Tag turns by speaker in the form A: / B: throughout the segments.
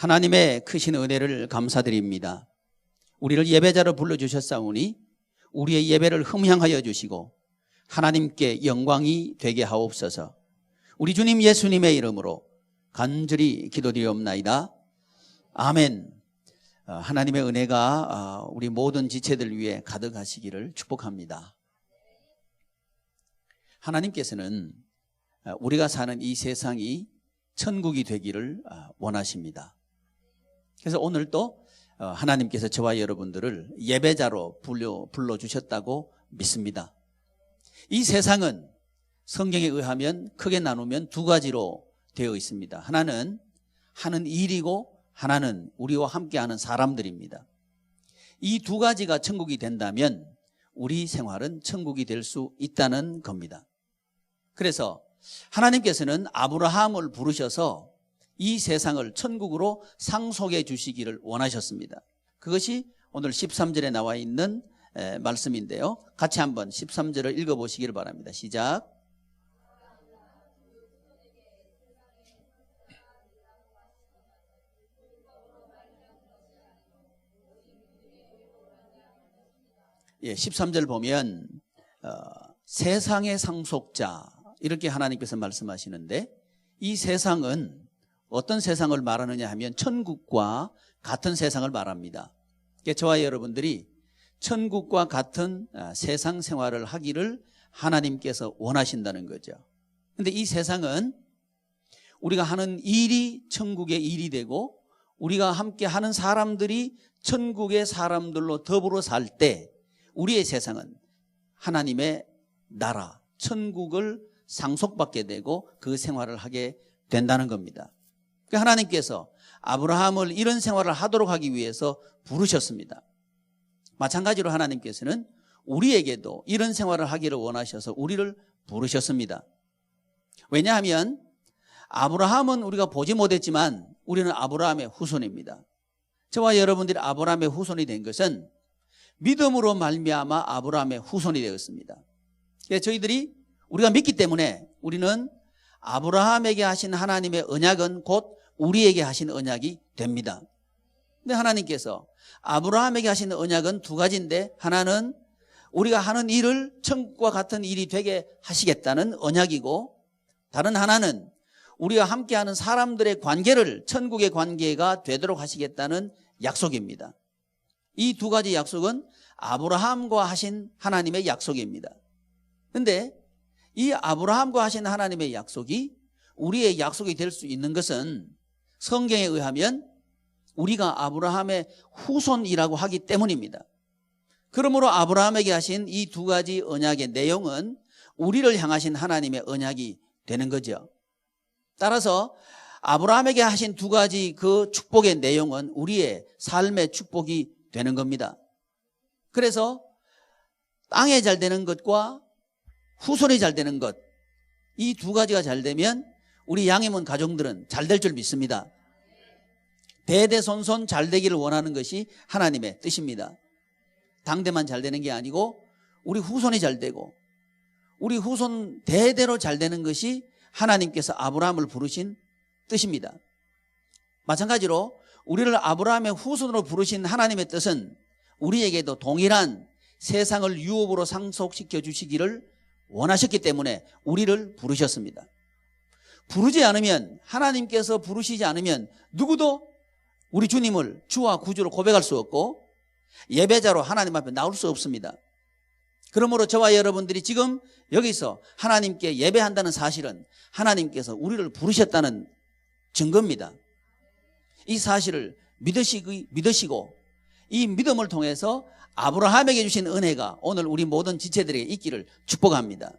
A: 하나님의 크신 은혜를 감사드립니다. 우리를 예배자로 불러주셨사오니 우리의 예배를 흠향하여 주시고 하나님께 영광이 되게 하옵소서. 우리 주님 예수님의 이름으로 간절히 기도드리옵나이다. 아멘. 하나님의 은혜가 우리 모든 지체들 위해 가득하시기를 축복합니다. 하나님께서는 우리가 사는 이 세상이 천국이 되기를 원하십니다. 그래서 오늘도 하나님께서 저와 여러분들을 예배자로 불러주셨다고 믿습니다. 이 세상은 성경에 의하면 크게 나누면 두 가지로 되어 있습니다. 하나는 하는 일이고 하나는 우리와 함께하는 사람들입니다. 이 두 가지가 천국이 된다면 우리 생활은 천국이 될 수 있다는 겁니다. 그래서 하나님께서는 아브라함을 부르셔서 이 세상을 천국으로 상속해 주시기를 원하셨습니다. 그것이 오늘 13절에 나와 있는 말씀인데요. 같이 한번 13절을 읽어보시기를 바랍니다. 시작. 예, 13절 보면 세상의 상속자 이렇게 하나님께서 말씀하시는데 이 세상은 어떤 세상을 말하느냐 하면 천국과 같은 세상을 말합니다. 저와 여러분들이 천국과 같은 세상 생활을 하기를 하나님께서 원하신다는 거죠. 그런데 이 세상은 우리가 하는 일이 천국의 일이 되고 우리가 함께 하는 사람들이 천국의 사람들로 더불어 살 때 우리의 세상은 하나님의 나라, 천국을 상속받게 되고 그 생활을 하게 된다는 겁니다. 하나님께서 아브라함을 이런 생활을 하도록 하기 위해서 부르셨습니다. 마찬가지로 하나님께서는 우리에게도 이런 생활을 하기를 원하셔서 우리를 부르셨습니다. 왜냐하면 아브라함은 우리가 보지 못했지만 우리는 아브라함의 후손입니다. 저와 여러분들이 아브라함의 후손이 된 것은 믿음으로 말미암아 아브라함의 후손이 되었습니다. 저희들이 우리가 믿기 때문에 우리는 아브라함에게 하신 하나님의 언약은 곧 우리에게 하신 언약이 됩니다. 근데 하나님께서 아브라함에게 하신 언약은 두 가지인데 하나는 우리가 하는 일을 천국과 같은 일이 되게 하시겠다는 언약이고 다른 하나는 우리가 함께하는 사람들의 관계를 천국의 관계가 되도록 하시겠다는 약속입니다. 이 두 가지 약속은 아브라함과 하신 하나님의 약속입니다. 그런데 이 아브라함과 하신 하나님의 약속이 우리의 약속이 될 수 있는 것은 성경에 의하면 우리가 아브라함의 후손이라고 하기 때문입니다. 그러므로 아브라함에게 하신 이 두 가지 언약의 내용은 우리를 향하신 하나님의 언약이 되는 거죠. 따라서 아브라함에게 하신 두 가지 그 축복의 내용은 우리의 삶의 축복이 되는 겁니다. 그래서 땅에 잘 되는 것과 후손이 잘 되는 것, 이 두 가지가 잘 되면 우리 양해문 가정들은 잘 될 줄 믿습니다. 대대손손 잘 되기를 원하는 것이 하나님의 뜻입니다. 당대만 잘 되는 게 아니고 우리 후손이 잘 되고 우리 후손 대대로 잘 되는 것이 하나님께서 아브라함을 부르신 뜻입니다. 마찬가지로 우리를 아브라함의 후손으로 부르신 하나님의 뜻은 우리에게도 동일한 세상을 유업으로 상속시켜 주시기를 원하셨기 때문에 우리를 부르셨습니다. 부르지 않으면 하나님께서 부르시지 않으면 누구도 우리 주님을 주와 구주로 고백할 수 없고 예배자로 하나님 앞에 나올 수 없습니다. 그러므로 저와 여러분들이 지금 여기서 하나님께 예배한다는 사실은 하나님께서 우리를 부르셨다는 증거입니다. 이 사실을 믿으시고 이 믿음을 통해서 아브라함에게 주신 은혜가 오늘 우리 모든 지체들에게 있기를 축복합니다.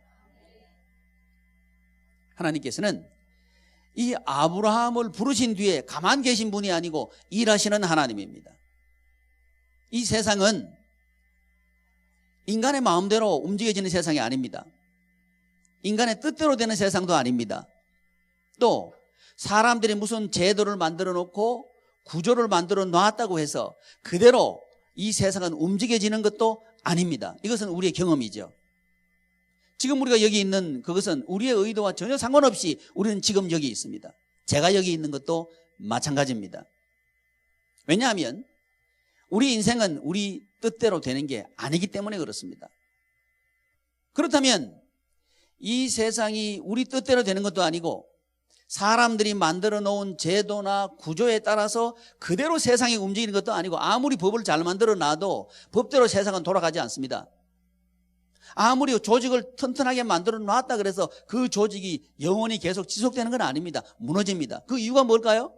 A: 하나님께서는 이 아브라함을 부르신 뒤에 가만 계신 분이 아니고 일하시는 하나님입니다. 이 세상은 인간의 마음대로 움직여지는 세상이 아닙니다. 인간의 뜻대로 되는 세상도 아닙니다. 또 사람들이 무슨 제도를 만들어 놓고 구조를 만들어 놨다고 해서 그대로 이 세상은 움직여지는 것도 아닙니다. 이것은 우리의 경험이죠. 지금 우리가 여기 있는 그것은 우리의 의도와 전혀 상관없이 우리는 지금 여기 있습니다. 제가 여기 있는 것도 마찬가지입니다. 왜냐하면 우리 인생은 우리 뜻대로 되는 게 아니기 때문에 그렇습니다. 그렇다면 이 세상이 우리 뜻대로 되는 것도 아니고 사람들이 만들어 놓은 제도나 구조에 따라서 그대로 세상이 움직이는 것도 아니고 아무리 법을 잘 만들어 놔도 법대로 세상은 돌아가지 않습니다. 아무리 조직을 튼튼하게 만들어 놨다 그래서 그 조직이 영원히 계속 지속되는 건 아닙니다. 무너집니다. 그 이유가 뭘까요?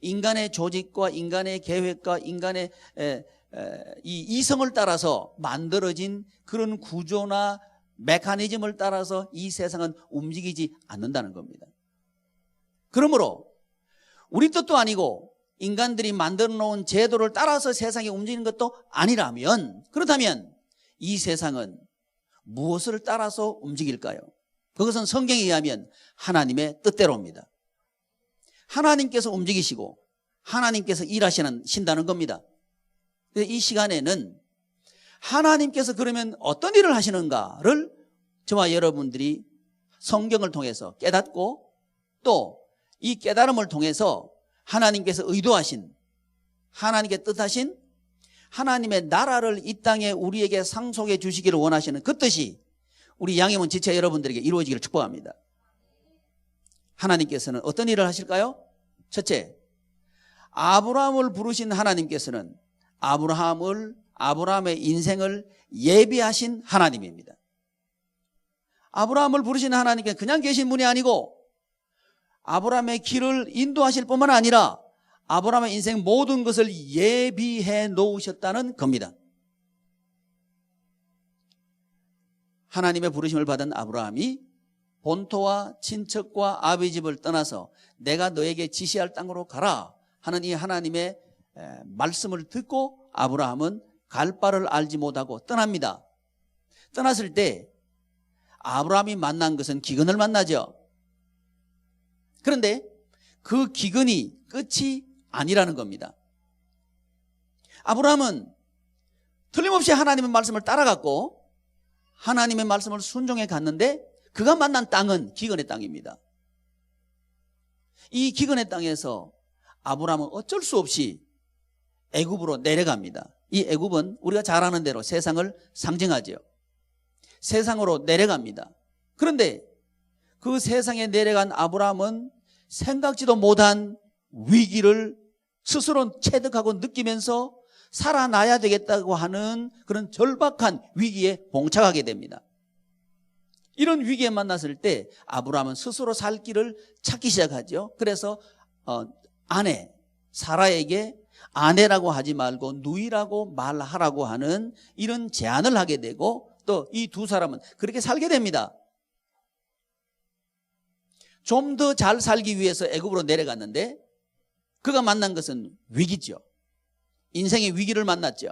A: 인간의 조직과 인간의 계획과 인간의 이 이성을 따라서 만들어진 그런 구조나 메커니즘을 따라서 이 세상은 움직이지 않는다는 겁니다. 그러므로 우리 뜻도 아니고 인간들이 만들어 놓은 제도를 따라서 세상이 움직이는 것도 아니라면, 그렇다면 이 세상은 무엇을 따라서 움직일까요? 그것은 성경에 의하면 하나님의 뜻대로입니다. 하나님께서 움직이시고 하나님께서 일하신다는 겁니다. 이 시간에는 하나님께서 그러면 어떤 일을 하시는가를 저와 여러분들이 성경을 통해서 깨닫고 또 이 깨달음을 통해서 하나님께서 의도하신, 하나님께 뜻하신 하나님의 나라를 이 땅에 우리에게 상속해 주시기를 원하시는 그 뜻이 우리 양해문 지체 여러분들에게 이루어지기를 축복합니다. 하나님께서는 어떤 일을 하실까요? 첫째, 아브라함을 부르신 하나님께서는 아브라함의 인생을 예비하신 하나님입니다. 아브라함을 부르신 하나님께서 그냥 계신 분이 아니고 아브라함의 길을 인도하실 뿐만 아니라 아브라함의 인생 모든 것을 예비해 놓으셨다는 겁니다. 하나님의 부르심을 받은 아브라함이 본토와 친척과 아비 집을 떠나서 내가 너에게 지시할 땅으로 가라 하는 이 하나님의 말씀을 듣고 아브라함은 갈 바를 알지 못하고 떠납니다. 떠났을 때 아브라함이 만난 것은 기근을 만나죠. 그런데 그 기근이 끝이 아니라는 겁니다. 아브라함은 틀림없이 하나님의 말씀을 따라갔고 하나님의 말씀을 순종해 갔는데 그가 만난 땅은 기근의 땅입니다. 이 기근의 땅에서 아브라함은 어쩔 수 없이 애굽으로 내려갑니다. 이 애굽은 우리가 잘 아는 대로 세상을 상징하죠. 세상으로 내려갑니다. 그런데 그 세상에 내려간 아브라함은 생각지도 못한 위기를 스스로 체득하고 느끼면서 살아나야 되겠다고 하는 그런 절박한 위기에 봉착하게 됩니다. 이런 위기에 만났을 때 아브라함은 스스로 살 길을 찾기 시작하죠. 그래서 아내 사라에게 아내라고 하지 말고 누이라고 말하라고 하는 이런 제안을 하게 되고 또 이 두 사람은 그렇게 살게 됩니다. 좀 더 잘 살기 위해서 애굽으로 내려갔는데 그가 만난 것은 위기죠. 인생의 위기를 만났죠.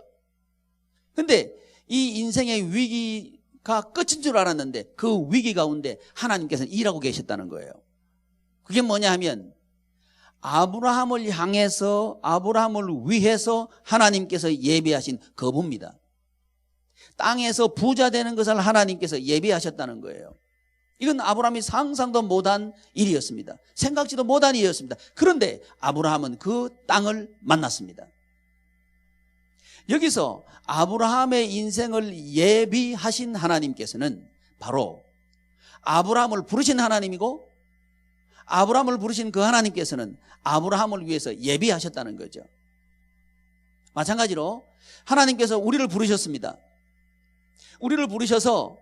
A: 그런데 이 인생의 위기가 끝인 줄 알았는데 그 위기 가운데 하나님께서는 일하고 계셨다는 거예요. 그게 뭐냐 하면 아브라함을 향해서 아브라함을 위해서 하나님께서 예비하신 거부입니다. 땅에서 부자 되는 것을 하나님께서 예비하셨다는 거예요. 이건 아브라함이 상상도 못한 일이었습니다. 생각지도 못한 일이었습니다. 그런데 아브라함은 그 땅을 만났습니다. 여기서 아브라함의 인생을 예비하신 하나님께서는 바로 아브라함을 부르신 하나님이고 아브라함을 부르신 그 하나님께서는 아브라함을 위해서 예비하셨다는 거죠. 마찬가지로 하나님께서 우리를 부르셨습니다. 우리를 부르셔서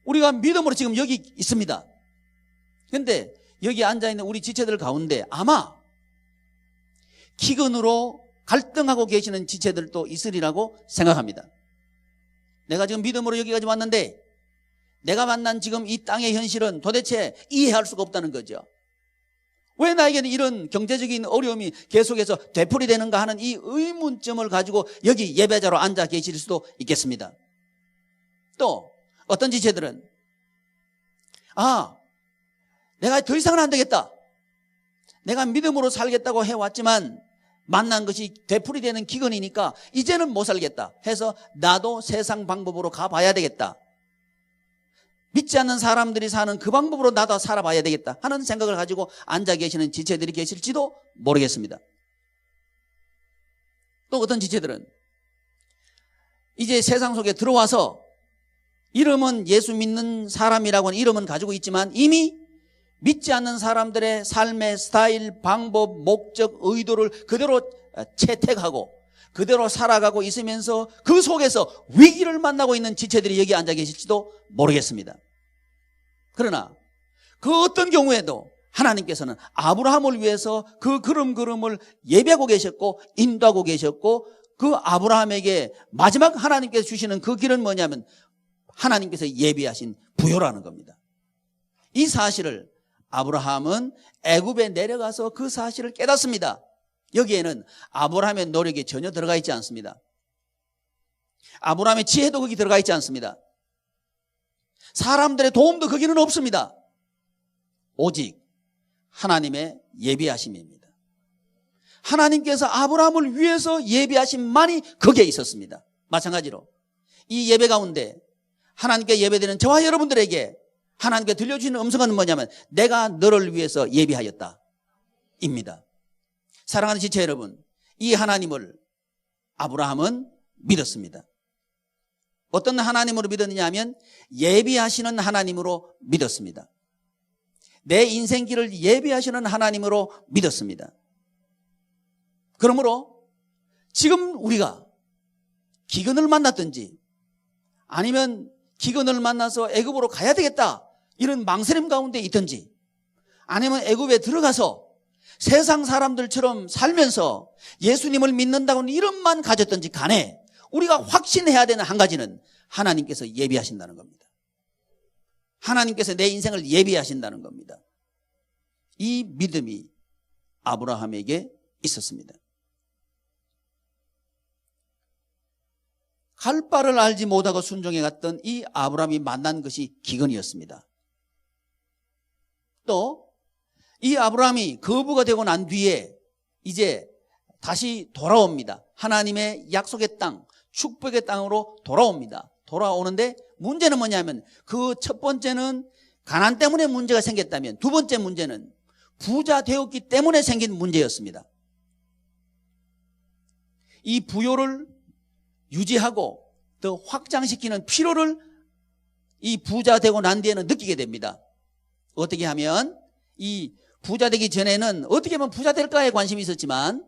A: 우리가 믿음으로 지금 여기 있습니다. 그런데 여기 앉아있는 우리 지체들 가운데 아마 기근으로 갈등하고 계시는 지체들도 있으리라고 생각합니다. 내가 지금 믿음으로 여기까지 왔는데 내가 만난 지금 이 땅의 현실은 도대체 이해할 수가 없다는 거죠. 왜 나에게는 이런 경제적인 어려움이 계속해서 되풀이되는가 하는 이 의문점을 가지고 여기 예배자로 앉아 계실 수도 있겠습니다. 또 어떤 지체들은 내가 더 이상은 안 되겠다. 내가 믿음으로 살겠다고 해왔지만 만난 것이 되풀이되는 기근이니까 이제는 못 살겠다 해서 나도 세상 방법으로 가봐야 되겠다. 믿지 않는 사람들이 사는 그 방법으로 나도 살아봐야 되겠다 하는 생각을 가지고 앉아 계시는 지체들이 계실지도 모르겠습니다. 또 어떤 지체들은 이제 세상 속에 들어와서 이름은 예수 믿는 사람이라고는 이름은 가지고 있지만 이미 믿지 않는 사람들의 삶의 스타일, 방법, 목적, 의도를 그대로 채택하고 그대로 살아가고 있으면서 그 속에서 위기를 만나고 있는 지체들이 여기 앉아 계실지도 모르겠습니다. 그러나 그 어떤 경우에도 하나님께서는 아브라함을 위해서 그 걸음걸음을 예배하고 계셨고 인도하고 계셨고 그 아브라함에게 마지막 하나님께서 주시는 그 길은 뭐냐면 하나님께서 예비하신 부요라는 겁니다. 이 사실을 아브라함은 애굽에 내려가서 그 사실을 깨닫습니다. 여기에는 아브라함의 노력이 전혀 들어가 있지 않습니다. 아브라함의 지혜도 거기 들어가 있지 않습니다. 사람들의 도움도 거기는 없습니다. 오직 하나님의 예비하심입니다. 하나님께서 아브라함을 위해서 예비하심만이 거기에 있었습니다. 마찬가지로 이 예배 가운데 하나님께 예배드리는 저와 여러분들에게 하나님께 들려주시는 음성은 뭐냐면 내가 너를 위해서 예비하였다 입니다. 사랑하는 지체 여러분, 이 하나님을 아브라함은 믿었습니다. 어떤 하나님으로 믿었느냐 하면 예비하시는 하나님으로 믿었습니다. 내 인생길을 예비하시는 하나님으로 믿었습니다. 그러므로 지금 우리가 기근을 만났든지 아니면 기근을 만나서 애굽으로 가야 되겠다 이런 망설임 가운데 있든지 아니면 애굽에 들어가서 세상 사람들처럼 살면서 예수님을 믿는다고는 이름만 가졌든지 간에 우리가 확신해야 되는 한 가지는 하나님께서 예비하신다는 겁니다. 하나님께서 내 인생을 예비하신다는 겁니다. 이 믿음이 아브라함에게 있었습니다. 갈 바를 알지 못하고 순종해 갔던 이 아브라함이 만난 것이 기근이었습니다. 또 이 아브라함이 거부가 되고 난 뒤에 이제 다시 돌아옵니다. 하나님의 약속의 땅, 축복의 땅으로 돌아옵니다. 돌아오는데 문제는 뭐냐면 그 첫 번째는 가난 때문에 문제가 생겼다면 두 번째 문제는 부자 되었기 때문에 생긴 문제였습니다. 이 부요를 유지하고 더 확장시키는 필요를 이 부자 되고 난 뒤에는 느끼게 됩니다. 어떻게 하면 이 부자 되기 전에는 어떻게 하면 부자 될까에 관심이 있었지만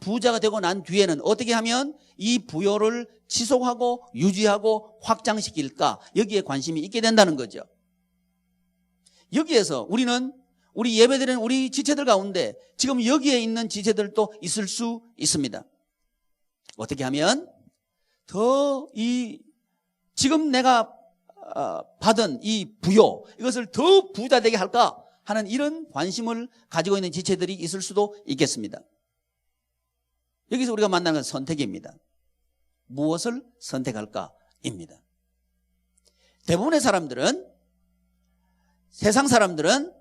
A: 부자가 되고 난 뒤에는 어떻게 하면 이 부요를 지속하고 유지하고 확장시킬까 여기에 관심이 있게 된다는 거죠. 여기에서 우리는 우리 예배드리는 우리 지체들 가운데 지금 여기에 있는 지체들도 있을 수 있습니다. 어떻게 하면 더 지금 내가 받은 이 부요 이것을 더 부자 되게 할까 하는 이런 관심을 가지고 있는 지체들이 있을 수도 있겠습니다. 여기서 우리가 만나는 건 선택입니다. 무엇을 선택할까입니다. 대부분의 사람들은 세상 사람들은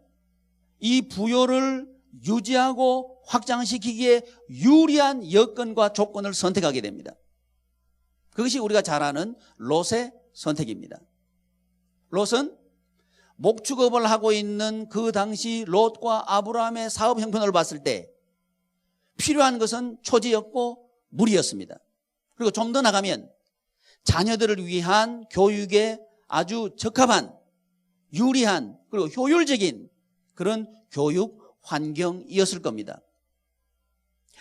A: 이 부요를 유지하고 확장시키기에 유리한 여건과 조건을 선택하게 됩니다. 그것이 우리가 잘 아는 롯의 선택입니다. 롯은 목축업을 하고 있는 그 당시 롯과 아브라함의 사업 형편을 봤을 때 필요한 것은 초지였고 물이었습니다. 그리고 좀 더 나가면 자녀들을 위한 교육에 아주 적합한 유리한 그리고 효율적인 그런 교육 환경이었을 겁니다.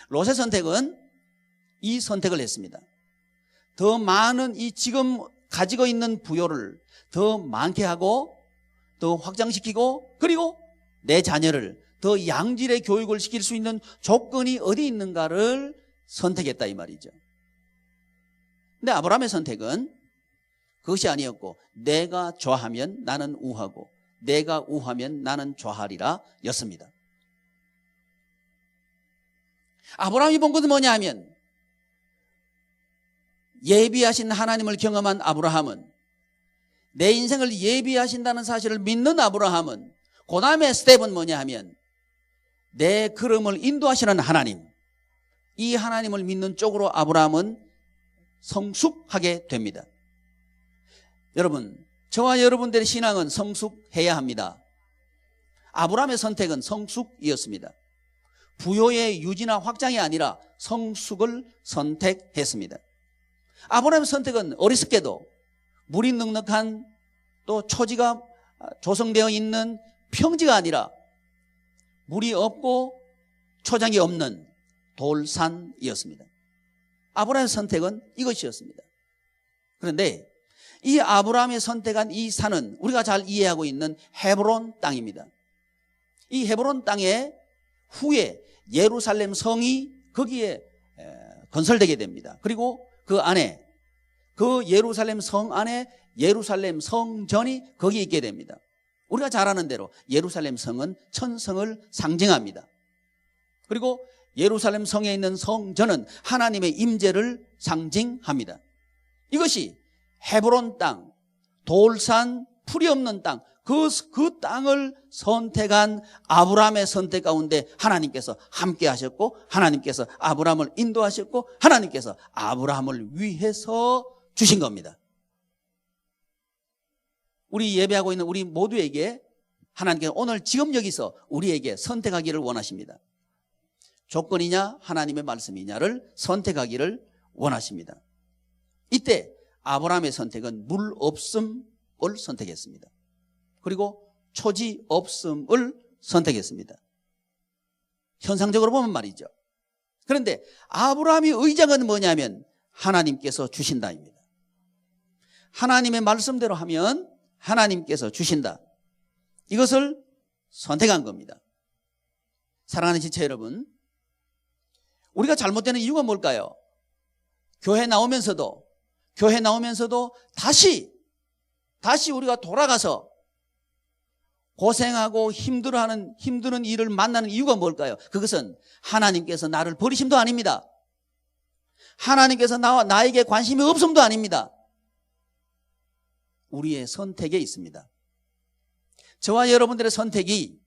A: 롯의 선택은 이 선택을 했습니다. 더 많은 이 지금 가지고 있는 부요를 더 많게 하고 더 확장시키고 그리고 내 자녀를 더 양질의 교육을 시킬 수 있는 조건이 어디 있는가를 선택했다 이 말이죠. 근데 아브라함의 선택은 그것이 아니었고 내가 좌하면 나는 우하고 내가 우하면 나는 좌하리라 였습니다. 아브라함이 본 것은 뭐냐 하면 예비하신 하나님을 경험한 아브라함은 내 인생을 예비하신다는 사실을 믿는 아브라함은 그 다음에 스텝은 뭐냐 하면 내 걸음을 인도하시는 하나님 이 하나님을 믿는 쪽으로 아브라함은 성숙하게 됩니다. 여러분 저와 여러분들의 신앙은 성숙해야 합니다. 아브라함의 선택은 성숙이었습니다. 부요의 유지나 확장이 아니라 성숙을 선택했습니다. 아브라함의 선택은 어리석게도 물이 넉넉한 또 초지가 조성되어 있는 평지가 아니라 물이 없고 초장이 없는 돌산이었습니다. 아브라함의 선택은 이것이었습니다. 그런데 이 아브라함이 선택한 이 산은 우리가 잘 이해하고 있는 헤브론 땅입니다. 이 헤브론 땅에 후에 예루살렘 성이 거기에 건설되게 됩니다. 그리고 그 안에, 그 예루살렘 성 안에 예루살렘 성전이 거기 있게 됩니다. 우리가 잘 아는 대로 예루살렘 성은 천성을 상징합니다. 그리고 예루살렘 성에 있는 성전은 하나님의 임재를 상징합니다. 이것이 헤브론 땅, 돌산, 풀이 없는 땅, 그 땅을 선택한 아브라함의 선택 가운데 하나님께서 함께 하셨고, 하나님께서 아브라함을 인도하셨고, 하나님께서 아브라함을 위해서 주신 겁니다. 우리 예배하고 있는 우리 모두에게 하나님께서 오늘 지금 여기서 우리에게 선택하기를 원하십니다. 조건이냐 하나님의 말씀이냐를 선택하기를 원하십니다. 이때 아브라함의 선택은 물 없음을 선택했습니다. 그리고 초지 없음을 선택했습니다. 현상적으로 보면 말이죠. 그런데 아브라함의 의장은 뭐냐면 하나님께서 주신다입니다. 하나님의 말씀대로 하면 하나님께서 주신다. 이것을 선택한 겁니다. 사랑하는 지체 여러분, 우리가 잘못되는 이유가 뭘까요? 교회 나오면서도 다시 우리가 돌아가서 고생하고 힘든 일을 만나는 이유가 뭘까요? 그것은 하나님께서 나를 버리심도 아닙니다. 하나님께서 나에게 관심이 없음도 아닙니다. 우리의 선택에 있습니다. 저와 여러분들의 선택이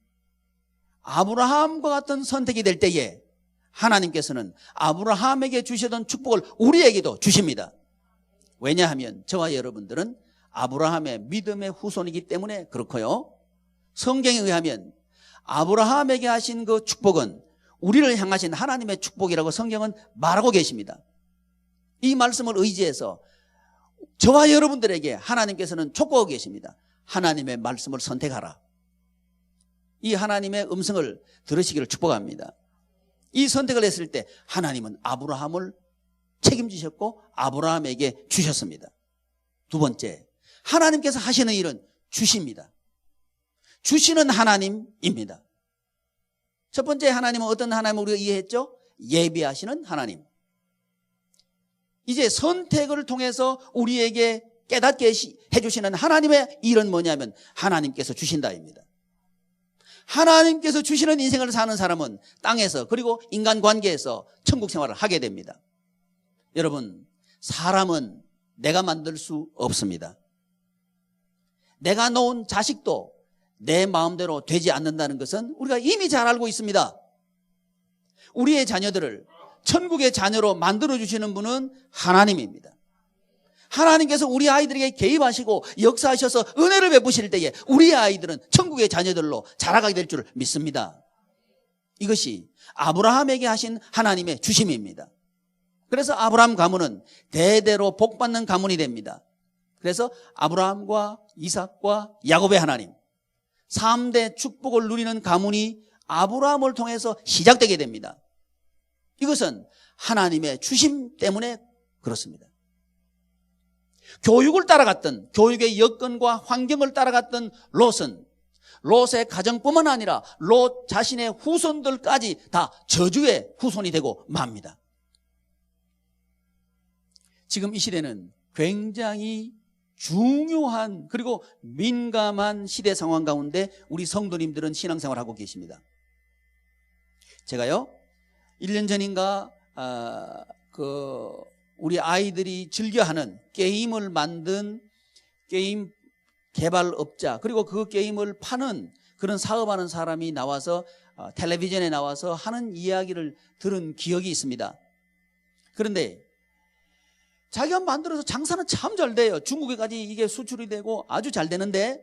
A: 아브라함과 같은 선택이 될 때에 하나님께서는 아브라함에게 주시던 축복을 우리에게도 주십니다. 왜냐하면 저와 여러분들은 아브라함의 믿음의 후손이기 때문에 그렇고요. 성경에 의하면 아브라함에게 하신 그 축복은 우리를 향하신 하나님의 축복이라고 성경은 말하고 계십니다. 이 말씀을 의지해서 저와 여러분들에게 하나님께서는 촉구하고 계십니다. 하나님의 말씀을 선택하라. 이 하나님의 음성을 들으시기를 축복합니다. 이 선택을 했을 때 하나님은 아브라함을 책임지셨고 아브라함에게 주셨습니다. 두 번째, 하나님께서 하시는 일은 주십니다. 주시는 하나님입니다. 첫 번째 하나님은 어떤 하나님을 우리가 이해했죠? 예비하시는 하나님. 이제 선택을 통해서 우리에게 깨닫게 해주시는 하나님의 일은 뭐냐면 하나님께서 주신다입니다. 하나님께서 주시는 인생을 사는 사람은 땅에서 그리고 인간관계에서 천국 생활을 하게 됩니다. 여러분, 사람은 내가 만들 수 없습니다. 내가 놓은 자식도 내 마음대로 되지 않는다는 것은 우리가 이미 잘 알고 있습니다. 우리의 자녀들을 천국의 자녀로 만들어주시는 분은 하나님입니다. 하나님께서 우리 아이들에게 개입하시고 역사하셔서 은혜를 베푸실 때에 우리 아이들은 천국의 자녀들로 자라가게 될 줄 믿습니다. 이것이 아브라함에게 하신 하나님의 주심입니다. 그래서 아브라함 가문은 대대로 복받는 가문이 됩니다. 그래서 아브라함과 이삭과 야곱의 하나님, 3대 축복을 누리는 가문이 아브라함을 통해서 시작되게 됩니다. 이것은 하나님의 주심 때문에 그렇습니다. 교육을 따라갔던, 교육의 여건과 환경을 따라갔던 롯은 롯의 가정뿐만 아니라 롯 자신의 후손들까지 다 저주의 후손이 되고 맙니다. 지금 이 시대는 굉장히 중요한 그리고 민감한 시대 상황 가운데 우리 성도님들은 신앙생활을 하고 계십니다. 제가요 1년 전인가 우리 아이들이 즐겨하는 게임을 만든 게임 개발업자 그리고 그 게임을 파는 그런 사업하는 사람이 나와서 텔레비전에 나와서 하는 이야기를 들은 기억이 있습니다. 그런데 자기가 만들어서 장사는 참 잘 돼요. 중국에까지 이게 수출이 되고 아주 잘 되는데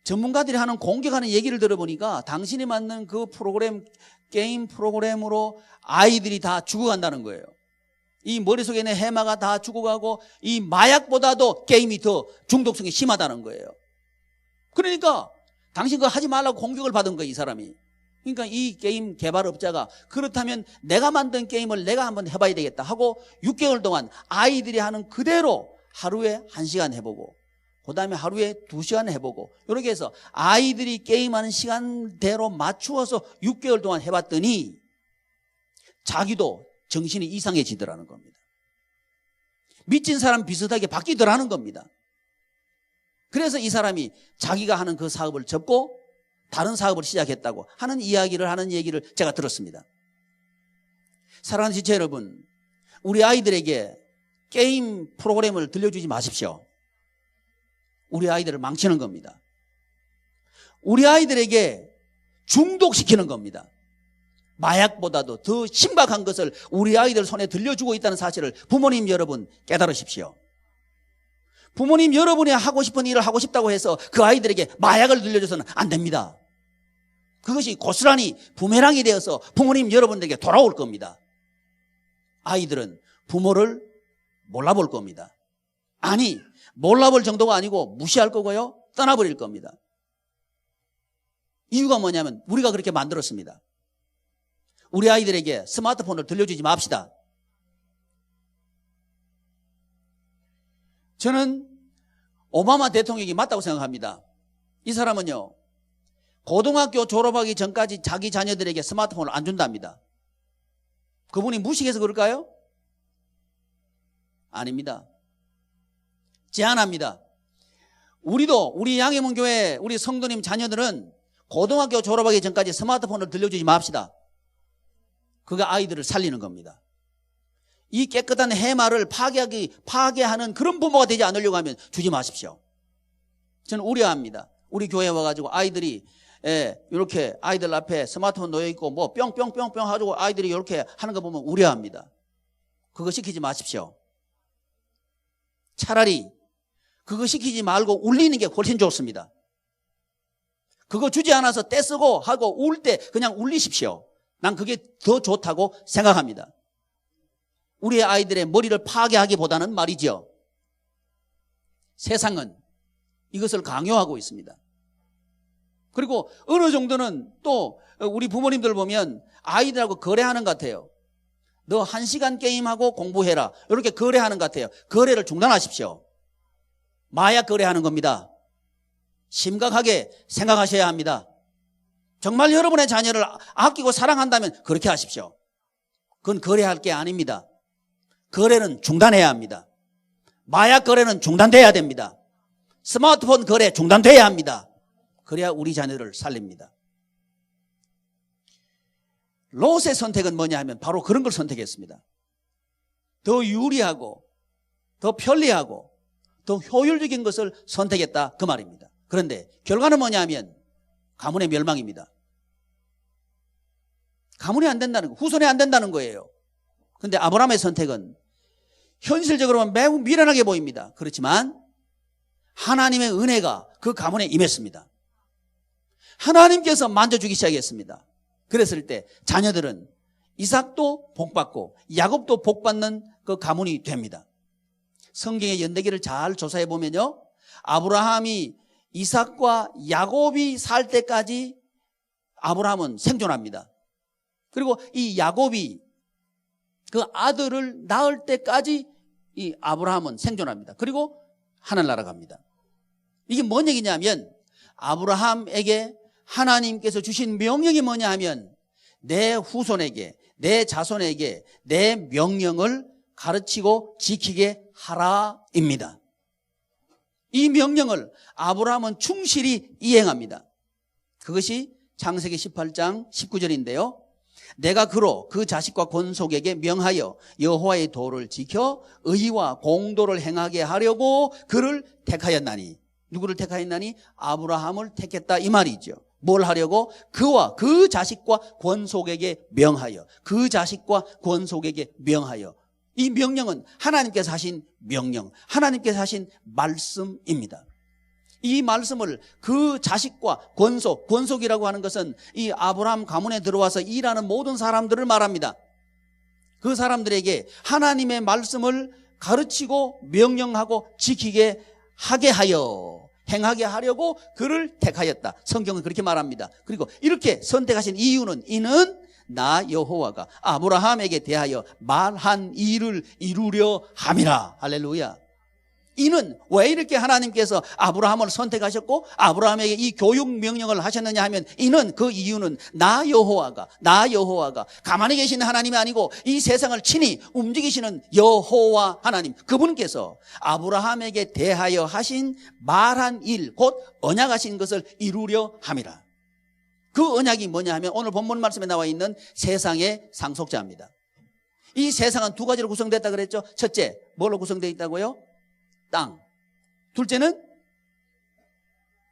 A: 전문가들이 하는 공격하는 얘기를 들어보니까 당신이 만든 그 프로그램 게임 프로그램으로 아이들이 다 죽어간다는 거예요. 이 머릿속에 있는 해마가 다 죽어가고 이 마약보다도 게임이 더 중독성이 심하다는 거예요. 그러니까 당신 그거 하지 말라고 공격을 받은 거예요, 이 사람이. 그러니까 이 게임 개발업자가 그렇다면 내가 만든 게임을 내가 한번 해봐야 되겠다 하고 6개월 동안 아이들이 하는 그대로 하루에 1시간 해보고 그 다음에 하루에 2시간 해보고 이렇게 해서 아이들이 게임하는 시간대로 맞추어서 6개월 동안 해봤더니 자기도 정신이 이상해지더라는 겁니다. 미친 사람 비슷하게 바뀌더라는 겁니다. 그래서 이 사람이 자기가 하는 그 사업을 접고 다른 사업을 시작했다고 하는 이야기를 하는 얘기를 제가 들었습니다. 사랑하는 지체 여러분, 우리 아이들에게 게임 프로그램을 들려주지 마십시오. 우리 아이들을 망치는 겁니다. 우리 아이들에게 중독시키는 겁니다. 마약보다도 더 심각한 것을 우리 아이들 손에 들려주고 있다는 사실을 부모님 여러분 깨달으십시오. 부모님 여러분이 하고 싶은 일을 하고 싶다고 해서 그 아이들에게 마약을 들려줘서는 안 됩니다. 그것이 고스란히 부메랑이 되어서 부모님 여러분들에게 돌아올 겁니다. 아이들은 부모를 몰라볼 겁니다. 아니, 몰라볼 정도가 아니고 무시할 거고요, 떠나버릴 겁니다. 이유가 뭐냐면 우리가 그렇게 만들었습니다. 우리 아이들에게 스마트폰을 들려주지 맙시다. 저는 오바마 대통령이 맞다고 생각합니다. 이 사람은요, 고등학교 졸업하기 전까지 자기 자녀들에게 스마트폰을 안 준답니다. 그분이 무식해서 그럴까요? 아닙니다. 제안합니다. 우리도 우리 양해문교회 우리 성도님 자녀들은 고등학교 졸업하기 전까지 스마트폰을 들려주지 맙시다. 그게 아이들을 살리는 겁니다. 이 깨끗한 해마를 파괴하는 그런 부모가 되지 않으려고 하면 주지 마십시오. 저는 우려합니다. 우리 교회에 와가지고 아이들이 이렇게 아이들 앞에 스마트폰 놓여있고 뭐 뿅뿅뿅뿅 하고 아이들이 이렇게 하는 거 보면 우려합니다. 그거 시키지 마십시오. 차라리 그거 시키지 말고 울리는 게 훨씬 좋습니다. 그거 주지 않아서 떼쓰고 하고 울 때 그냥 울리십시오. 난 그게 더 좋다고 생각합니다. 우리 아이들의 머리를 파괴하기보다는 말이죠. 세상은 이것을 강요하고 있습니다. 그리고 어느 정도는 또 우리 부모님들 보면 아이들하고 거래하는 것 같아요. 너 1시간 게임하고 공부해라. 이렇게 거래하는 것 같아요. 거래를 중단하십시오. 마약 거래하는 겁니다. 심각하게 생각하셔야 합니다. 정말 여러분의 자녀를 아끼고 사랑한다면 그렇게 하십시오. 그건 거래할 게 아닙니다. 거래는 중단해야 합니다. 마약 거래는 중단돼야 됩니다. 스마트폰 거래 중단돼야 합니다. 그래야 우리 자녀를 살립니다. 롯의 선택은 뭐냐 하면 바로 그런 걸 선택했습니다. 더 유리하고 더 편리하고 더 효율적인 것을 선택했다 그 말입니다. 그런데 결과는 뭐냐 하면 가문의 멸망입니다. 가문이 안 된다는 거, 후손이 안 된다는 거예요. 그런데 아브라함의 선택은 현실적으로는 매우 미련하게 보입니다. 그렇지만 하나님의 은혜가 그 가문에 임했습니다. 하나님께서 만져주기 시작했습니다. 그랬을 때 자녀들은 이삭도 복받고 야곱도 복받는 그 가문이 됩니다. 성경의 연대기를 잘 조사해 보면요, 아브라함이 이삭과 야곱이 살 때까지 아브라함은 생존합니다. 그리고 이 야곱이 그 아들을 낳을 때까지 이 아브라함은 생존합니다. 그리고 하늘나라 갑니다. 이게 뭔 얘기냐면 아브라함에게 하나님께서 주신 명령이 뭐냐 하면 내 후손에게, 내 자손에게 내 명령을 가르치고 지키게 하라입니다. 이 명령을 아브라함은 충실히 이행합니다. 그것이 창세기 18장 19절인데요. 내가 그로 그 자식과 권속에게 명하여 여호와의 도를 지켜 의와 공도를 행하게 하려고 그를 택하였나니. 누구를 택하였나니? 아브라함을 택했다 이 말이죠. 뭘 하려고? 그와 그 자식과 권속에게 명하여, 그 자식과 권속에게 명하여. 이 명령은 하나님께서 하신 명령, 하나님께서 하신 말씀입니다. 이 말씀을 그 자식과 권속이라고 하는 것은 이 아브라함 가문에 들어와서 일하는 모든 사람들을 말합니다. 그 사람들에게 하나님의 말씀을 가르치고 명령하고 지키게 하게 하여 행하게 하려고 그를 택하였다. 성경은 그렇게 말합니다. 그리고 이렇게 선택하신 이유는 이는 나 여호와가 아브라함에게 대하여 말한 일을 이루려 함이라. 할렐루야. 이는 왜 이렇게 하나님께서 아브라함을 선택하셨고 아브라함에게 이 교육 명령을 하셨느냐 하면 이는 그 이유는 나 여호와가 가만히 계시는 하나님이 아니고 이 세상을 친히 움직이시는 여호와 하나님, 그분께서 아브라함에게 대하여 하신 말한 일, 곧 언약하신 것을 이루려 함이라. 그 언약이 뭐냐 하면 오늘 본문 말씀에 나와 있는 세상의 상속자입니다. 이 세상은 두 가지로 구성됐다 그랬죠. 첫째, 뭘로 구성되어 있다고요? 땅. 둘째는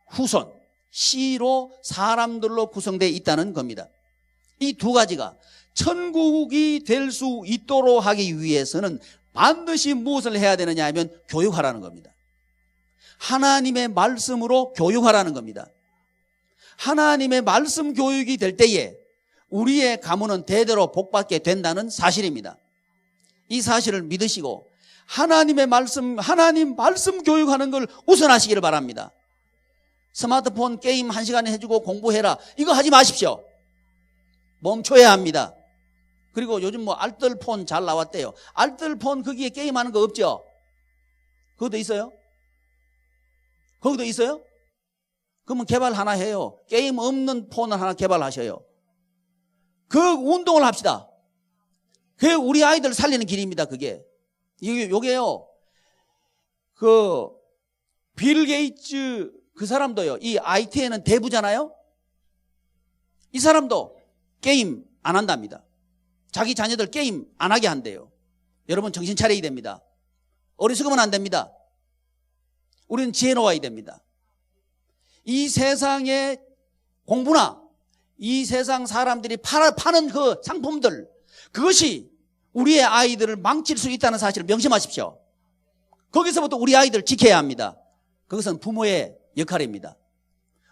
A: 후손, 씨로 사람들로 구성되어 있다는 겁니다. 이 두 가지가 천국이 될 수 있도록 하기 위해서는 반드시 무엇을 해야 되느냐 하면 교육하라는 겁니다. 하나님의 말씀으로 교육하라는 겁니다. 하나님의 말씀 교육이 될 때에 우리의 가문은 대대로 복받게 된다는 사실입니다. 이 사실을 믿으시고 하나님 말씀 교육하는 걸 우선하시기를 바랍니다. 스마트폰 게임 1시간에 해주고 공부해라, 이거 하지 마십시오. 멈춰야 합니다. 그리고 요즘 뭐 알뜰폰 잘 나왔대요. 알뜰폰 거기에 게임하는 거 없죠? 그것도 있어요? 거기도 있어요? 그러면 개발 하나 해요. 게임 없는 폰을 하나 개발하셔요. 그 운동을 합시다. 그게 우리 아이들 살리는 길입니다. 요게요. 빌 게이츠 그 사람도요. 이 IT에는 대부잖아요. 이 사람도 게임 안 한답니다. 자기 자녀들 게임 안 하게 한대요. 여러분 정신 차려야 됩니다. 어리석으면 안 됩니다. 우리는 지혜로워야 됩니다. 이 세상의 공부나 이 세상 사람들이 파는 그 상품들, 그것이 우리의 아이들을 망칠 수 있다는 사실을 명심하십시오. 거기서부터 우리 아이들 지켜야 합니다. 그것은 부모의 역할입니다.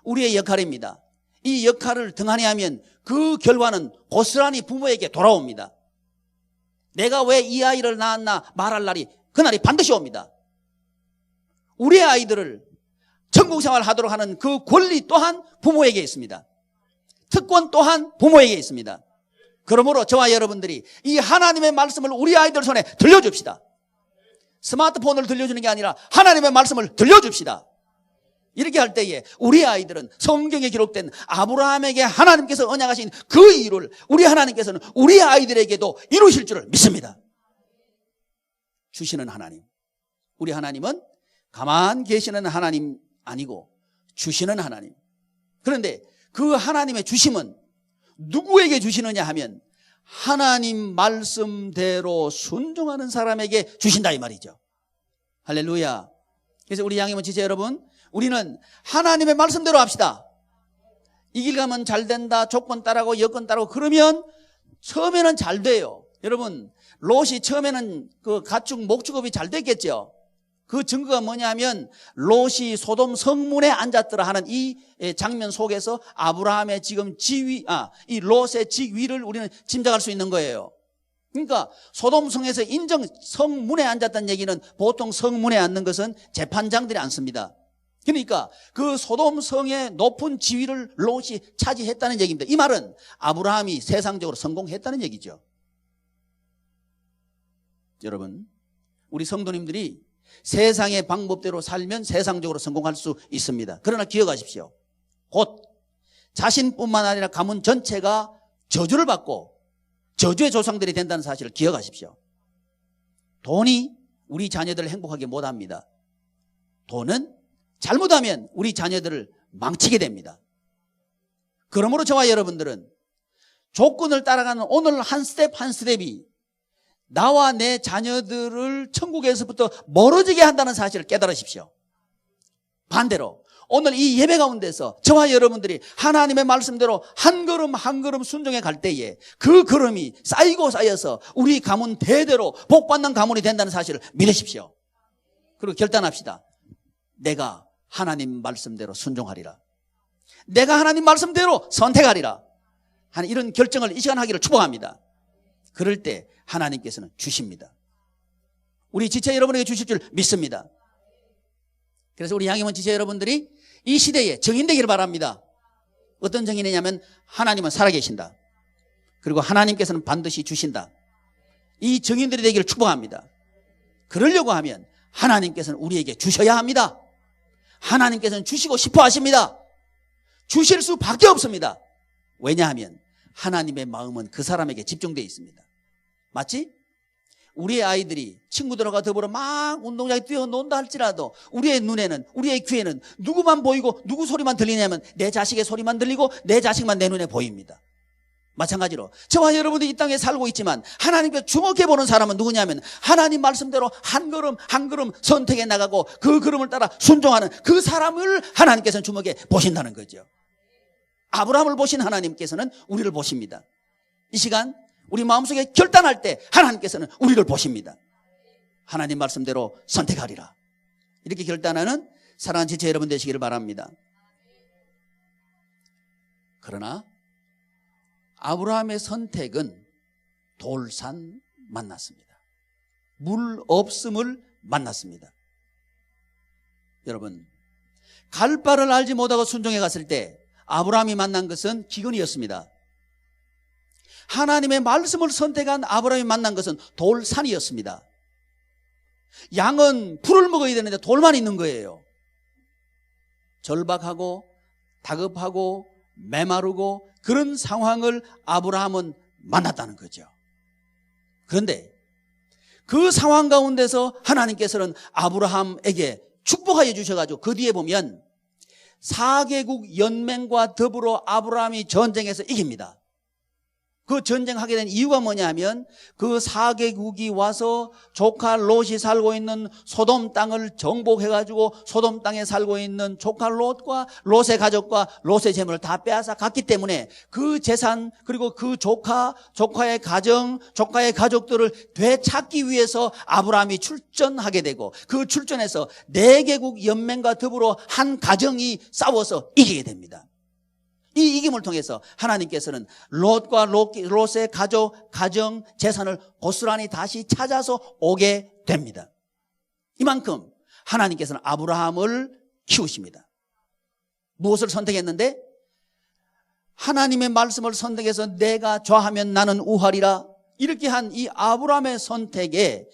A: 우리의 역할입니다. 이 역할을 등한히 하면 그 결과는 고스란히 부모에게 돌아옵니다. 내가 왜 이 아이를 낳았나 말할 날이, 그날이 반드시 옵니다. 우리의 아이들을 천국 생활하도록 하는 그 권리 또한 부모에게 있습니다. 특권 또한 부모에게 있습니다. 그러므로 저와 여러분들이 이 하나님의 말씀을 우리 아이들 손에 들려줍시다. 스마트폰을 들려주는 게 아니라 하나님의 말씀을 들려줍시다. 이렇게 할 때에 우리 아이들은 성경에 기록된 아브라함에게 하나님께서 언약하신 그 일을 우리 하나님께서는 우리 아이들에게도 이루실 줄을 믿습니다. 주시는 하나님, 우리 하나님은 가만 계시는 하나님 아니고 주시는 하나님. 그런데 그 하나님의 주심은 누구에게 주시느냐 하면 하나님 말씀대로 순종하는 사람에게 주신다 이 말이죠. 할렐루야. 그래서 우리 양이모 지체 여러분, 우리는 하나님의 말씀대로 합시다. 이 길 가면 잘 된다, 조건 따라고 여건 따라고 그러면 처음에는 잘 돼요. 여러분, 롯이 처음에는 그 가축 목축업이 잘 됐겠죠. 그 증거가 뭐냐 하면 롯이 소돔 성문에 앉았더라 하는 이 장면 속에서 아브라함의 지금 이 롯의 직위를 우리는 짐작할 수 있는 거예요. 그러니까 소돔 성에서 인정 성문에 앉았다는 얘기는 보통 성문에 앉는 것은 재판장들이 앉습니다. 그러니까 그 소돔 성의 높은 지위를 롯이 차지했다는 얘기입니다. 이 말은 아브라함이 세상적으로 성공했다는 얘기죠. 여러분, 우리 성도님들이 세상의 방법대로 살면 세상적으로 성공할 수 있습니다. 그러나 기억하십시오. 곧 자신뿐만 아니라 가문 전체가 저주를 받고 저주의 조상들이 된다는 사실을 기억하십시오. 돈이 우리 자녀들을 행복하게 못합니다. 돈은 잘못하면 우리 자녀들을 망치게 됩니다. 그러므로 저와 여러분들은 조건을 따라가는 오늘 한 스텝 한 스텝이 나와 내 자녀들을 천국에서부터 멀어지게 한다는 사실을 깨달으십시오. 반대로 오늘 이 예배 가운데서 저와 여러분들이 하나님의 말씀대로 한 걸음 한 걸음 순종해 갈 때에 그 걸음이 쌓이고 쌓여서 우리 가문 대대로 복받는 가문이 된다는 사실을 믿으십시오. 그리고 결단합시다. 내가 하나님 말씀대로 순종하리라. 내가 하나님 말씀대로 선택하리라 하는 이런 결정을 이 시간 하기를 축복합니다. 그럴 때 하나님께서는 주십니다. 우리 지체 여러분에게 주실 줄 믿습니다. 그래서 우리 양임원 지체 여러분들이 이 시대에 증인되기를 바랍니다. 어떤 증인이냐면 하나님은 살아계신다. 그리고 하나님께서는 반드시 주신다. 이 증인들이 되기를 축복합니다. 그러려고 하면 하나님께서는 우리에게 주셔야 합니다. 하나님께서는 주시고 싶어 하십니다. 주실 수밖에 없습니다. 왜냐하면 하나님의 마음은 그 사람에게 집중되어 있습니다. 맞지? 우리의 아이들이 친구들과 더불어 막 운동장에 뛰어논다 할지라도 우리의 눈에는, 우리의 귀에는 누구만 보이고 누구 소리만 들리냐면 내 자식의 소리만 들리고 내 자식만 내 눈에 보입니다. 마찬가지로 저와 여러분들이 이 땅에 살고 있지만 하나님께 주목해보는 사람은 누구냐면 하나님 말씀대로 한 걸음 한 걸음 선택해 나가고 그 걸음을 따라 순종하는 그 사람을 하나님께서는 주목해 보신다는 거죠. 아브라함을 보신 하나님께서는 우리를 보십니다. 이 시간 우리 마음속에 결단할 때 하나님께서는 우리를 보십니다. 하나님 말씀대로 선택하리라. 이렇게 결단하는 사랑하는 지체 여러분 되시기를 바랍니다. 그러나 아브라함의 선택은 돌산 만났습니다. 물 없음을 만났습니다. 여러분, 갈 바를 알지 못하고 순종해 갔을 때 아브라함이 만난 것은 기근이었습니다. 하나님의 말씀을 선택한 아브라함이 만난 것은 돌산이었습니다. 양은 풀을 먹어야 되는데 돌만 있는 거예요. 절박하고 다급하고 메마르고 그런 상황을 아브라함은 만났다는 거죠. 그런데 그 상황 가운데서 하나님께서는 아브라함에게 축복하여 주셔가지고 그 뒤에 보면 4개국 연맹과 더불어 아브라함이 전쟁에서 이깁니다. 그 전쟁하게 된 이유가 뭐냐 하면 그 4개국이 와서 조카 롯이 살고 있는 소돔 땅을 정복해가지고 소돔 땅에 살고 있는 조카 롯과 롯의 가족과 롯의 재물을 다 빼앗아 갔기 때문에 그 재산 그리고 그 조카의 가정, 조카의 가족들을 되찾기 위해서 아브라함이 출전하게 되고 그 출전에서 4개국 연맹과 더불어 한 가정이 싸워서 이기게 됩니다. 이 이김을 통해서 하나님께서는 롯과 롯의 가정, 재산을 고스란히 다시 찾아서 오게 됩니다. 이만큼 하나님께서는 아브라함을 키우십니다. 무엇을 선택했는데? 하나님의 말씀을 선택해서 내가 좌하면 나는 우하리라. 이렇게 한 이 아브라함의 선택에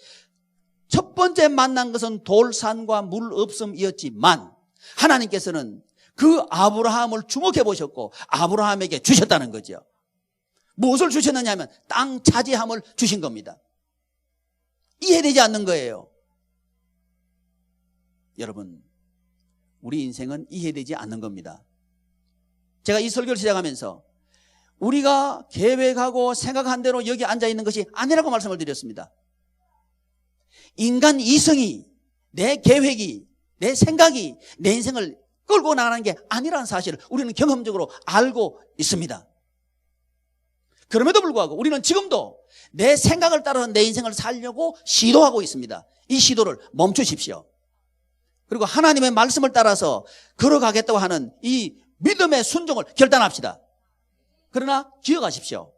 A: 첫 번째 만난 것은 돌산과 물 없음이었지만 하나님께서는 그 아브라함을 주목해 보셨고 아브라함에게 주셨다는 거죠. 무엇을 주셨느냐 하면 땅 차지함을 주신 겁니다. 이해되지 않는 거예요. 여러분, 우리 인생은 이해되지 않는 겁니다. 제가 이 설교를 시작하면서 우리가 계획하고 생각한 대로 여기 앉아있는 것이 아니라고 말씀을 드렸습니다. 인간 이성이, 내 계획이, 내 생각이 내 인생을 끌고 나가는 게 아니라는 사실을 우리는 경험적으로 알고 있습니다. 그럼에도 불구하고 우리는 지금도 내 생각을 따라서 내 인생을 살려고 시도하고 있습니다. 이 시도를 멈추십시오. 그리고 하나님의 말씀을 따라서 걸어가겠다고 하는 이 믿음의 순종을 결단합시다. 그러나 기억하십시오.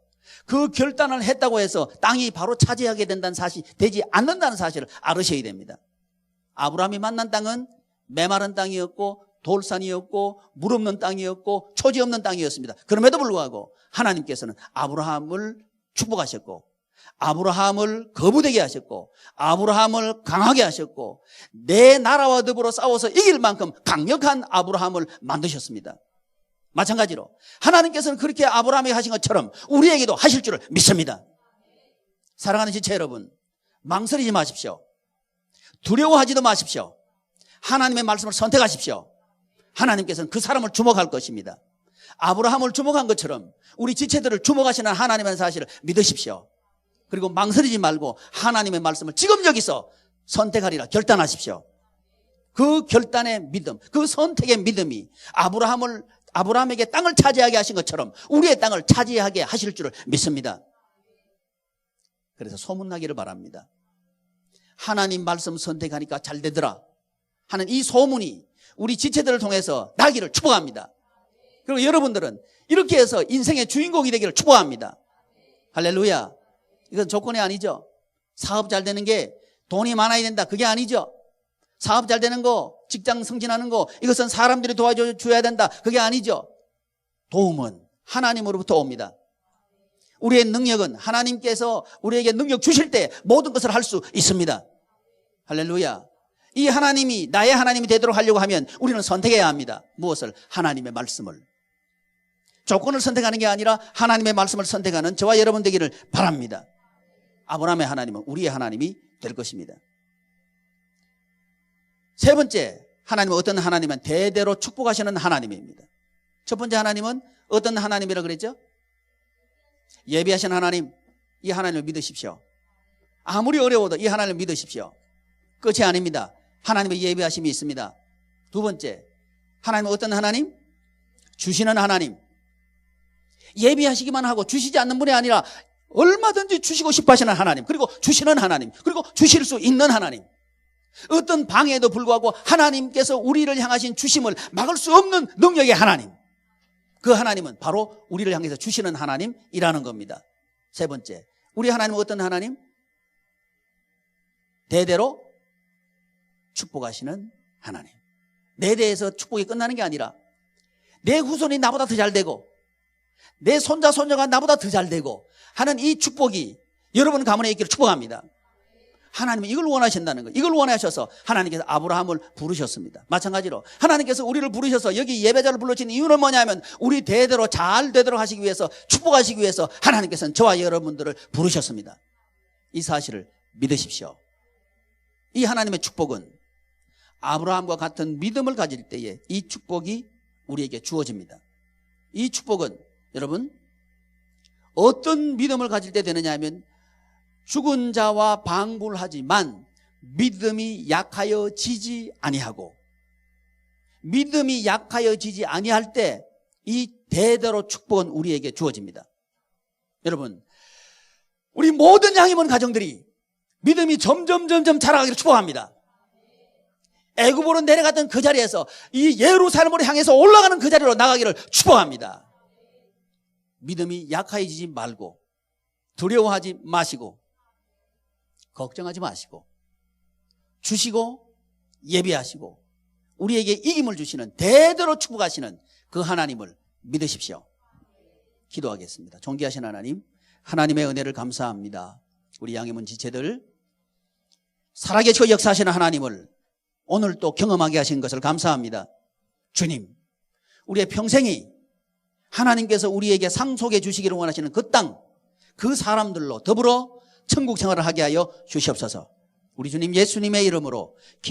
A: 그 결단을 했다고 해서 땅이 바로 차지하게 된다는 사실, 되지 않는다는 사실을 알으셔야 됩니다. 아브라함이 만난 땅은 메마른 땅이었고 돌산이었고 물 없는 땅이었고 초지 없는 땅이었습니다. 그럼에도 불구하고 하나님께서는 아브라함을 축복하셨고 아브라함을 거부되게 하셨고 아브라함을 강하게 하셨고 내 나라와 더불어 싸워서 이길 만큼 강력한 아브라함을 만드셨습니다. 마찬가지로 하나님께서는 그렇게 아브라함에게 하신 것처럼 우리에게도 하실 줄을 믿습니다. 사랑하는 지체 여러분, 망설이지 마십시오. 두려워하지도 마십시오. 하나님의 말씀을 선택하십시오. 하나님께서는 그 사람을 주목할 것입니다. 아브라함을 주목한 것처럼 우리 지체들을 주목하시는 하나님의 사실을 믿으십시오. 그리고 망설이지 말고 하나님의 말씀을 지금 여기서 선택하리라 결단하십시오. 그 결단의 믿음, 그 선택의 믿음이 아브라함에게 땅을 차지하게 하신 것처럼 우리의 땅을 차지하게 하실 줄을 믿습니다. 그래서 소문나기를 바랍니다. 하나님 말씀 선택하니까 잘 되더라 하는 이 소문이 우리 지체들을 통해서 나기를 축복합니다. 그리고 여러분들은 이렇게 해서 인생의 주인공이 되기를 축복합니다. 할렐루야. 이건 조건이 아니죠. 사업 잘 되는 게 돈이 많아야 된다, 그게 아니죠. 사업 잘 되는 거, 직장 승진하는 거, 이것은 사람들이 도와줘야 된다, 그게 아니죠. 도움은 하나님으로부터 옵니다. 우리의 능력은 하나님께서 우리에게 능력 주실 때 모든 것을 할 수 있습니다. 할렐루야. 이 하나님이 나의 하나님이 되도록 하려고 하면 우리는 선택해야 합니다. 무엇을? 하나님의 말씀을. 조건을 선택하는 게 아니라 하나님의 말씀을 선택하는 저와 여러분 되기를 바랍니다. 아브라함의 하나님은 우리의 하나님이 될 것입니다. 세 번째, 하나님은 어떤 하나님은 대대로 축복하시는 하나님입니다. 첫 번째 하나님은 어떤 하나님이라고 그랬죠? 예비하신 하나님, 이 하나님을 믿으십시오. 아무리 어려워도 이 하나님을 믿으십시오. 끝이 아닙니다. 하나님의 예비하심이 있습니다. 두 번째, 하나님은 어떤 하나님? 주시는 하나님. 예비하시기만 하고 주시지 않는 분이 아니라 얼마든지 주시고 싶어 하시는 하나님, 그리고 주시는 하나님, 그리고 주실 수 있는 하나님. 어떤 방해에도 불구하고 하나님께서 우리를 향하신 주심을 막을 수 없는 능력의 하나님. 그 하나님은 바로 우리를 향해서 주시는 하나님이라는 겁니다. 세 번째, 우리 하나님은 어떤 하나님? 대대로 축복하시는 하나님. 내 대에서 축복이 끝나는 게 아니라 내 후손이 나보다 더 잘 되고 내 손자 손녀가 나보다 더 잘 되고 하는 이 축복이 여러분 가문에 있기를 축복합니다. 하나님은 이걸 원하신다는 거예요. 이걸 원하셔서 하나님께서 아브라함을 부르셨습니다. 마찬가지로 하나님께서 우리를 부르셔서 여기 예배자를 불러주신 이유는 뭐냐면 우리 대대로 잘 되도록 하시기 위해서, 축복하시기 위해서 하나님께서는 저와 여러분들을 부르셨습니다. 이 사실을 믿으십시오. 이 하나님의 축복은 아브라함과 같은 믿음을 가질 때에 이 축복이 우리에게 주어집니다. 이 축복은 여러분 어떤 믿음을 가질 때 되느냐 하면 죽은 자와 방불하지만 믿음이 약하여지지 아니하고, 믿음이 약하여지지 아니할 때 이 대대로 축복은 우리에게 주어집니다. 여러분, 우리 모든 양이문 가정들이 믿음이 점점 자라가기를 축복합니다. 애굽으로 내려갔던 그 자리에서 이 예루살렘으로 향해서 올라가는 그 자리로 나가기를 축복합니다. 믿음이 약해지지 말고, 두려워하지 마시고, 걱정하지 마시고, 주시고 예비하시고 우리에게 이김을 주시는, 대대로 축복하시는 그 하나님을 믿으십시오. 기도하겠습니다. 존귀하신 하나님, 하나님의 은혜를 감사합니다. 우리 양해문 지체들 살아계시고 역사하시는 하나님을 오늘 또 경험하게 하신 것을 감사합니다. 주님, 우리의 평생이 하나님께서 우리에게 상속해 주시기를 원하시는 그 땅, 그 사람들로 더불어 천국 생활을 하게 하여 주시옵소서. 우리 주님 예수님의 이름으로 기도